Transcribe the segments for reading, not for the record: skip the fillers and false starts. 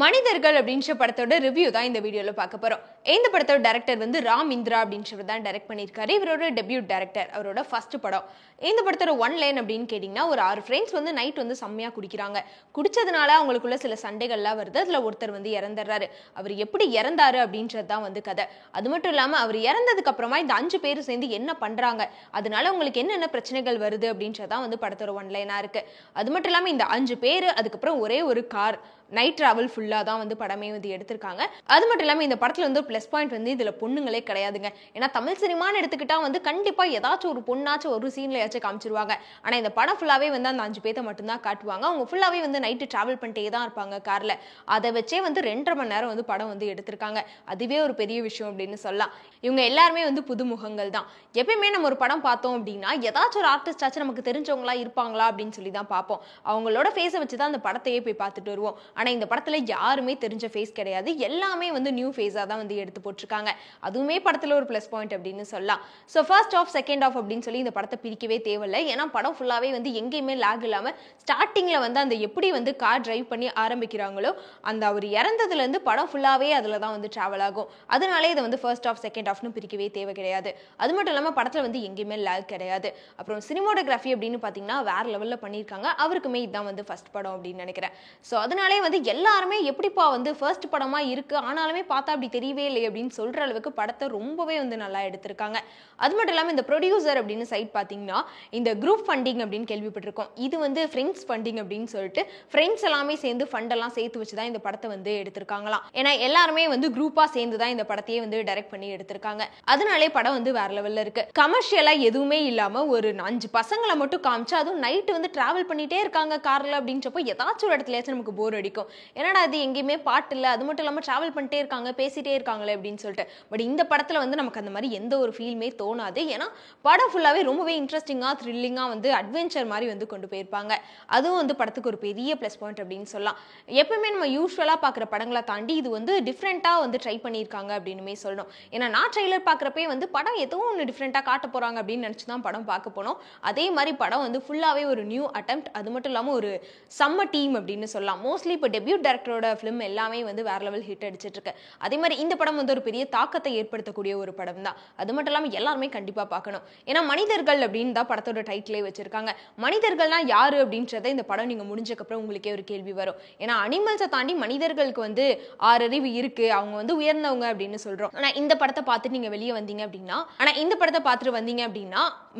மனிதர்கள் அப்படின்ற படத்தோட ரிவ்யூ தான் இந்த வீடியோல பார்க்க போறோம். இந்த படத்தோட டைரக்டர் வந்து ராம் இந்திரா அப்படின்றவர் தான் டைரக்ட் பண்ணியிருக்காரு. இவரோட டெபியூட் டைரக்டர், அவரோட ஃபர்ஸ்ட் படம். இந்த படத்தோட ஒன் லைன் அப்படின்னு கேட்டிங்கன்னா, ஒரு 6 ஃப்ரெண்ட்ஸ் வந்து நைட் வந்து செம்மையா குடிக்கிறாங்க. குடிச்சதுனால அவங்களுக்குள்ள சில சண்டைகள்லாம் வருது. அதுல ஒருத்தர் வந்து இறந்துடுறாரு. அவர் எப்படி இறந்தாரு அப்படின்றது தான் வந்து கதை. அது மட்டும் இல்லாம அவர் இறந்ததுக்கு அப்புறமா இந்த 5 பேரும் சேர்ந்து என்ன பண்றாங்க, அதனால உங்களுக்கு என்னென்ன பிரச்சனைகள் வருது அப்படின்றதான் வந்து படத்தோட ஒன் லைனா இருக்கு. அது மட்டும் இல்லாம இந்த 5 பேரு அதுக்கப்புறம் ஒரே ஒரு கார் நைட் டிராவல் ஃபுல்லா தான் வந்து படமே வந்து எடுத்திருக்காங்க. அது மட்டும் இல்லாம இந்த படத்துல வந்து பிளஸ் பாயிண்ட் வந்து இதுல பொண்ணுங்களே கிடையாதுங்க. ஏன்னா தமிழ் சினிமான்னு எடுத்துக்கிட்டா வந்து கண்டிப்பா ஏதாச்சும் ஒரு பொண்ணாச்சும் ஒரு சீன்ல ஏதாச்சும் காமிச்சிருவாங்க. ஆனா இந்த படம் ஃபுல்லாவே வந்து அந்த 5 பேத்தை மட்டும்தான் காட்டுவாங்க. அவங்க ஃபுல்லாவே வந்து நைட்டு டிராவல் பண்ணிட்டே தான் இருப்பாங்க கார்ல. அதை வச்சே வந்து 2.5 மணி நேரம் வந்து படம் வந்து எடுத்திருக்காங்க. அதுவே ஒரு பெரிய விஷயம் அப்படின்னு சொல்லலாம். இவங்க எல்லாருமே வந்து புதுமுகங்கள் தான். எப்பயுமே நம்ம ஒரு படம் பார்த்தோம் அப்படின்னா ஏதாச்சும் ஒரு ஆர்டிஸ்ட் ஆச்சு நமக்கு தெரிஞ்சவங்களா இருப்பாங்களா அப்படின்னு சொல்லி தான் பார்ப்போம். அவங்களோட ஃபேஸை வச்சு தான் அந்த படத்தையே போய் பார்த்துட்டு வருவோம். ஆனா இந்த படத்துல யாருமே தெரிஞ்ச ஃபேஸ் கிடையாது. எல்லாமே வந்து நியூ ஃபேஸா தான் வந்து எடுத்து போட்டிருக்காங்க. அதுவுமே படத்துல ஒரு பிளஸ் பாயிண்ட் அப்படின்னு சொல்லலாம். So first half second half அப்படின்னு சொல்லி இந்த படத்தை பிரிக்கவே தேவையில்லை. ஏன்னா படம் ஃபுல்லாவே வந்து எங்கேயுமே லேக் இல்லாம ஸ்டார்டிங்ல வந்து அந்த எப்படி வந்து கார் டிரைவ் பண்ணி ஆரம்பிக்கிறாங்களோ அந்த அவர் இறந்ததுல இருந்து படம் ஃபுல்லாவே அதுல தான் வந்து டிராவல் ஆகும். அதனாலே இதை வந்து ஃபர்ஸ்ட் ஆஃப் செகண்ட் ஆஃப்னு பிரிக்கவே தேவை கிடையாது. அது மட்டும் இல்லாம படத்துல வந்து எங்கேயுமே லேக் கிடையாது. அப்புறம் சினிமோட்டோகிராஃபி அப்படின்னு பாத்தீங்கன்னா வேற லெவல்ல பண்ணியிருக்காங்க. அவருக்குமே இதுதான் வந்து ஃபர்ஸ்ட் படம் அப்படின்னு நினைக்கிறேன். ஸோ அதனாலே வந்து எல்லாருமே எப்படிப்பா வந்து ஃபர்ஸ்ட் படமா இருக்கு ஆனாலுமே பார்த்தா அப்படி தெரியவே இல்லை அப்படின்னு சொல்ற அளவுக்கு படத்தை ரொம்பவே வந்து நல்லா எடுத்திருக்காங்க. அது மட்டும் இல்லாம இந்த ப்ரொடியூசர் அப்படின்னு சைட் பாத்தீங்கன்னா இந்த குரூப் ஃபண்டிங் அப்படின்னு கேள்விப்பட்டிருக்கோம். இது வந்து ஃப்ரெண்ட்ஸ் ஃபண்டிங் அப்படின்னு சொல்லிட்டு ஃப்ரெண்ட்ஸ் எல்லாமே சேர்ந்து ஃபண்ட் எல்லாம் சேர்த்து வச்சுதான் இந்த படத்தை வந்து எடுத்திருக்காங்களாம். ஏன்னா எல்லாருமே வந்து குரூப்பா சேர்ந்து தான் இந்த படத்தையே வந்து டைரக்ட் பண்ணி எடுத்திருக்காங்க. அதனாலே படம் வந்து வேற லெவல்ல இருக்கு. கமர்ஷியலா எதுவுமே இல்லாம ஒரு 5 பசங்களை மட்டும் காமிச்சு அதுவும் நைட் வந்து டிராவல் பண்ணிட்டே இருக்காங்க கார்ல அப்படின்றப்போ ஏதாச்சும் ஒரு இடத்துலயாச்சும் நமக்கு போர் அடிக்கும். என்னடா அது எங்கேயுமே பாட்டு இல்லை, அது மட்டும் இல்லாமல் டிராவல் பண்ணிட்டே இருக்காங்க பேசிட்டே இருக்காங்களே அப்படின்னு சொல்லிட்டு. பட் இந்த படத்தில் வந்து நமக்கு அந்த மாதிரி எந்த ஒரு ஃபீலுமே தோணாது. ஏன்னா படம் ஃபுல்லாகவே ரொம்பவே இன்ட்ரெஸ்டிங்காக த்ரில்லிங்காக வந்து அட்வென்ச்சர் மாதிரி வந்து கொண்டு போயிருப்பாங்க. அதுவும் வந்து படத்துக்கு ஒரு பெரிய ப்ளஸ் பாயிண்ட் அப்படின்னு சொல்லலாம். எப்பவுமே நம்ம யூஸ்வலாக பார்க்குற படங்களை தாண்டி இது வந்து டிஃப்ரெண்ட்டாக வந்து ட்ரை பண்ணியிருக்காங்க அப்படின்னுமே சொல்லணும். ஏன்னா நான் ட்ரெய்லர் பார்க்குறப்பே வந்து படம் எதுவும் ஒன்று டிஃப்ரெண்ட்டாக காட்ட போகிறாங்க அப்படின்னு நினச்சி தான் படம் பார்க்க போனோம். அதே மாதிரி படம் வந்து ஃபுல்லாகவே ஒரு நியூ அட்டெம்ப்ட். அது மட்டும் இல்லாமல் ஒரு செம்ம டீம் அப்படின்னு சொல்லலாம். மோஸ்ட்லி இப்போ டெபியூட் டைரக்டரோட ஃபிலிம் எல்லாமே வந்து வேற லெவல் ஹிட் அடிச்சிட்டு இருக்கு. அதே மாதிரி இந்த படம் வந்து ஒரு பெரிய தாக்கத்தை ஏற்படுத்தக்கூடிய ஒரு படம் தான். அது மட்டும் இல்லாமல் எல்லாருமே கண்டிப்பா பார்க்கணும். ஏன்னா மனிதர்கள் அப்படின்னு தான் படத்தோட டைட்டிலே வச்சிருக்காங்க. மனிதர்கள்னா யாரு அப்படின்றத இந்த படம் நீங்க முடிஞ்சக்கப்புறம் உங்களுக்கே ஒரு கேள்வி வரும். ஏன்னா அனிமல்ஸை தாண்டி மனிதர்களுக்கு வந்து 6 அறிவு இருக்கு, அவங்க வந்து உயர்ந்தவங்க அப்படின்னு சொல்றோம். ஆனா இந்த படத்தை பார்த்துட்டு நீங்க வெளியே வந்தீங்க அப்படின்னா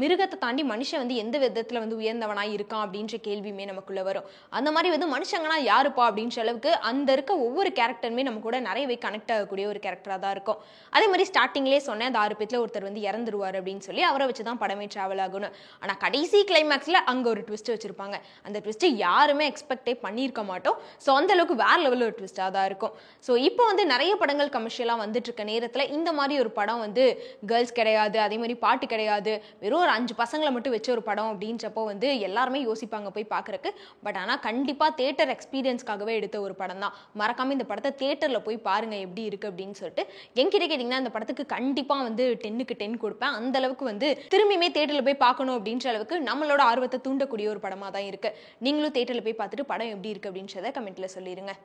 மிருகத்தை தாண்டி மனுஷன் வந்து எந்த விதத்துல வந்து உயர்ந்தவனா இருக்கான் அப்படின்ற கேள்வியுமே நமக்குள்ள வரும். அந்த மாதிரி வந்து மனுஷங்கன்னா யாருப்பா அப்படின்ற அளவுக்கு அந்த இருக்க ஒவ்வொரு கேரக்டருமே நம்ம கூட நிறையவே கனெக்ட் ஆகக்கூடிய ஒரு கேரக்டரா தான் இருக்கும். அதே மாதிரி ஸ்டார்டிங்லேயே சொன்னேன் அந்த 6 பேர்ல ஒருத்தர் வந்து இறந்துருவார் அப்படின்னு சொல்லி அவரை வச்சுதான் படமே டிராவல் ஆகணும். ஆனா கடைசி கிளைமேக்ஸ்ல அங்க ஒரு ட்விஸ்ட் வச்சிருப்பாங்க. அந்த ட்விஸ்ட் யாருமே எக்ஸ்பெக்டே பண்ணியிருக்க மாட்டோம். ஸோ அந்த அளவுக்கு வேற லெவலில் ஒரு ட்விஸ்டாக தான் இருக்கும். ஸோ இப்போ வந்து நிறைய படங்கள் கமர்ஷியலாக வந்துட்டு இருக்க நேரத்தில் இந்த மாதிரி ஒரு படம் வந்து கேர்ள்ஸ் கிடையாது, அதே மாதிரி பாட்டு கிடையாது, வெறும் ஒரு 5 பசங்களை மட்டும் வச்சு ஒரு படம் அப்படின்றப்போ வந்து எல்லாருமே யோசிப்பாங்க போய் பார்க்கறக்கு. பட் ஆனால் கண்டிப்பாக தியேட்டர் எக்ஸ்பீரியன்ஸ்க்காகவே எடுத்த ஒரு படம் தான். மறக்காம இந்த படத்தை தியேட்டர்ல போய் பாருங்க எப்படி இருக்கு அப்படின்னு சொல்லிட்டு. என்கிட்ட கேட்டீங்கன்னா இந்த படத்துக்கு கண்டிப்பா வந்து 10க்கு 10 கொடுப்பேன். அந்த அளவுக்கு வந்து திரும்பியுமே தியேட்டர்ல போய் பார்க்கணும் அப்படின்ற அளவுக்கு நம்மளோட ஆர்வத்தை தூண்டக்கூடிய ஒரு படமா தான் இருக்கு. நீங்களும் தியேட்டர்ல போய் பார்த்துட்டு படம் எப்படி இருக்கு அப்படின்றத கமெண்ட்ல சொல்லிருங்க.